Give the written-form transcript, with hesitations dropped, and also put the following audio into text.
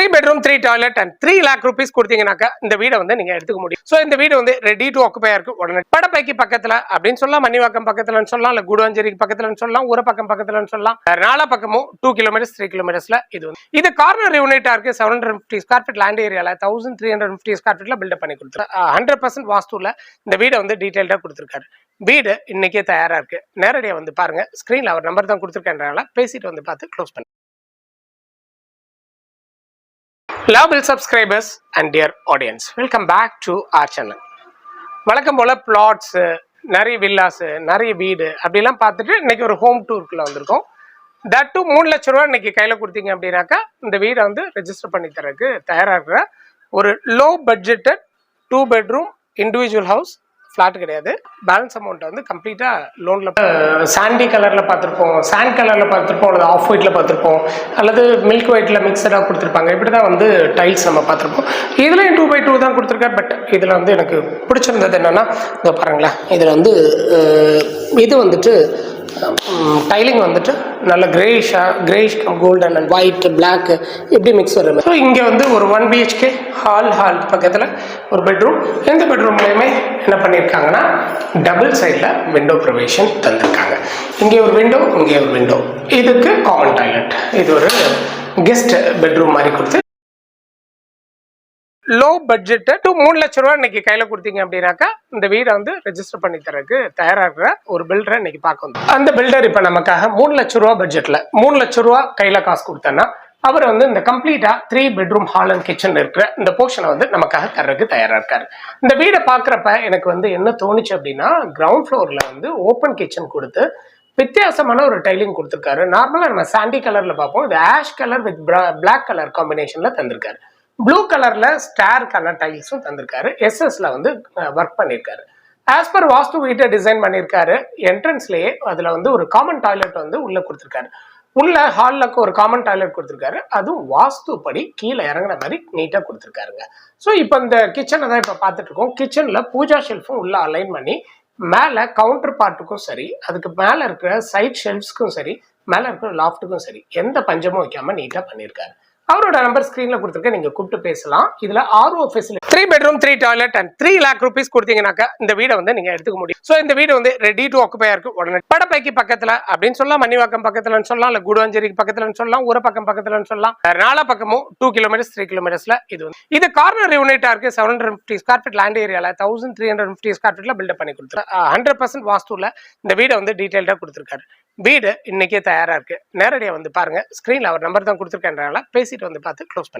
3 bedroom 3 toilet and 3 lakh rupees கொடுத்தீங்கன்னாக்கா இந்த வீடை வந்து நீங்க எடுத்துக்க முடியும். சோ இந்த வீடு வந்து ரெடி டு ஆக்குபை இருக்கு. உடனே படப்பைக்கு பக்கத்துல அப்படின்னு சொல்லலாம், மணிவாக்கம் பக்கத்துலன்னு சொல்லலாம், இல்ல குடுவாஞ்சேரிக்கு பக்கத்துலன்னு சொல்லலாம், ஊரப்பக்கம் பக்கத்துலன்னு சொல்லலாம். நாலா பக்கமும் 2 kilometers 3 kilometersல இது கார்னர் யூனிட்டா இருக்கு. 750 ஸ்கொயர் ஃபீட் லேண்ட் ஏரியால 1350 ஸ்கொயர் ஃபீட்ல பில்டப் பண்ணி கொடுத்துருக்காரு. 100% வாஸ்துல இந்த வீடை வந்து டீடைல்டா கொடுத்துருக்காரு. வீடு இன்னைக்கே தயாரா இருக்கு. நேரடியா வந்து பாருங்க. ஸ்கிரீன்ல அவர் நம்பர் தான் கொடுத்துருக்கேன்றனால பேசிட்டு வந்து பார்த்து க்ளோஸ் பண்ணி. Lovable subscribers and dear audience, welcome back to our channel. வழக்கம் போல பிளாட்ஸ், நிறைய வில்லாஸ், நிறைய வீடு அப்படிலாம் பார்த்துட்டு இன்னைக்கு ஒரு ஹோம் டூருக்குள்ள வந்திருக்கோம். தட் டு 3 லட்ச ரூபா இன்னைக்கு கையில கொடுத்தீங்க அப்படின்னாக்கா இந்த வீடை வந்து ரெஜிஸ்டர் பண்ணி தரக்கு தயாரா இருக்கிற ஒரு low budgeted 2 bedroom individual house. Flat கிடையாது. பேலன்ஸ் அமௌண்ட் வந்து கம்ப்ளீட்டா லோன்ல சாண்டி கலர்ல பார்த்துருப்போம், சாண்ட் கலர்ல பார்த்துருப்போம், அல்லது ஆஃப் ஒயிட்ல பார்த்துருப்போம், அல்லது மில்க் ஒயிட்ல மிக்சடா கொடுத்துருப்பாங்க. இப்படிதான் வந்து டைல்ஸ் நம்ம பார்த்துருப்போம். இதுலயும் 2x2 தான் கொடுத்துருக்காரு. பட் இதுல வந்து எனக்கு பிடிச்சிருந்தது என்னன்னா, இதை பாருங்களேன், இதுல வந்து இது வந்துட்டு டைலிங் வந்துட்டு நல்ல கிரேஷ் கோல்டன் அண்ட் ஒயிட் பிளாக் எப்படி மிக்ஸ் வருது. ஸோ இங்கே வந்து ஒரு 1 BHK ஹால் பக்கத்தில் ஒரு பெட்ரூம். எந்த பெட்ரூம்லையுமே என்ன பண்ணியிருக்காங்கன்னா டபுள் சைடில் விண்டோ ப்ரொவிஷன் தந்திருக்காங்க. இங்கே ஒரு விண்டோ, இங்கே ஒரு விண்டோ. இதுக்கு காமன் டாய்லெட். இது ஒரு கெஸ்ட் பெட்ரூம் மாதிரி கொடுத்து லோ பட்ஜெட் 3 லட்ச ரூபா இன்னைக்கு கையில கொடுத்தீங்க அப்படின்னாக்கா இந்த வீடை வந்து ரெஜிஸ்டர் பண்ணி தரக்கு தயாரா இருக்கிற ஒரு பில்டரை இன்னைக்கு பார்க்க வந்து. அந்த பில்டர் இப்ப நமக்காக 3 லட்ச ரூபா பட்ஜெட்ல 3 லட்ச ரூபா கையில காசு கொடுத்தேன்னா அவர் வந்து இந்த கம்ப்ளீட்டா 3 bedroom ஹால் அண்ட் கிச்சன் இருக்கிற இந்த போர்ஷனை வந்து நமக்காக தர்றதுக்கு தயாரா இருக்காரு. இந்த வீடை பாக்குறப்ப எனக்கு வந்து என்ன தோணுச்சு அப்படின்னா, கிரவுண்ட் ஃப்ளோர்ல வந்து ஓப்பன் கிச்சன் கொடுத்து வித்தியாசமான ஒரு டைலிங் கொடுத்துருக்காரு. நார்மலா நம்ம சாண்டி கலர்ல பார்ப்போம், இது ash colour with black colour காம்பினேஷன்ல தந்திருக்காரு. ப்ளூ கலர்ல ஸ்டார் கலர் டைல்ஸும் தந்திருக்காரு. எஸ்எஸ்ல வந்து ஒர்க் பண்ணியிருக்காரு. ஆஸ் பர் வாஸ்து வீட்டை டிசைன் பண்ணியிருக்காரு. என்ட்ரன்ஸ்லயே அதுல வந்து ஒரு காமன் டாய்லெட் வந்து உள்ள கொடுத்துருக்காரு. உள்ள ஹால்ல ஒரு காமன் டாய்லெட் கொடுத்துருக்காரு. அதுவும் வாஸ்து படி கீழே இறங்குற மாதிரி நீட்டா கொடுத்துருக்காருங்க. ஸோ இப்போ இந்த கிச்சனை தான் இப்போ பார்த்துட்டு இருக்கோம். கிச்சன்ல பூஜா ஷெல்ஃபும் உள்ள அலைன் பண்ணி மேல கவுண்டர் பார்ட்டுக்கும் சரி, அதுக்கு மேல இருக்கிற சைட் ஷெல்ஃப்ஸ்க்கும் சரி, மேல இருக்கிற லாஃப்ட்டுக்கும் சரி எந்த பஞ்சமும் வைக்காம நீட்டா பண்ணியிருக்காரு. அவரோட நம்பர் ஸ்கிரீன்ல கொடுத்துருக்கேன், நீங்க கூப்பிட்டு பேசலாம். இதுல RO facility 3 bedroom 3 toilet and 3 lakh rupees கொடுத்தீங்கன்னாக்கா இந்த வீடை வந்து நீங்க எடுத்துக்க முடியும். சோ இந்த வீடு வந்து ரெடி டு ஆக்குபை இருக்கு. உடனே படப்பைக்கு பக்கத்துல அப்படின்னு சொல்லலாம், மணிவாக்கம் பக்கத்துலன்னு சொல்லலாம், இல்ல குடுவாஞ்சேரிக்கு பக்கத்துலன்னு சொல்லலாம், ஊரப்பக்கம் பக்கத்துலன்னு சொல்லலாம். நாலா பக்கமும் 2 kilometers 3 kilometersல இது கார்னர் யூனிட்டா இருக்கு. 750 ஸ்கொயர் ஃபீட் லேண்ட் ஏரியால 1350 ஸ்கொயர் ஃபீட்ல பில்டப் பண்ணி கொடுத்துருக்காரு. 100% வாஸ்துல இந்த வீடை வந்து டீடைல்டா கொடுத்துருக்காரு. வீடு இன்னைக்கே தயாரா இருக்கு. நேரடியா வந்து பாருங்க. ஸ்கிரீன்ல அவர் நம்பர் தான் கொடுத்துருக்கேன்றனால பேசிட்டு வந்து பார்த்து க்ளோஸ் பண்ணி.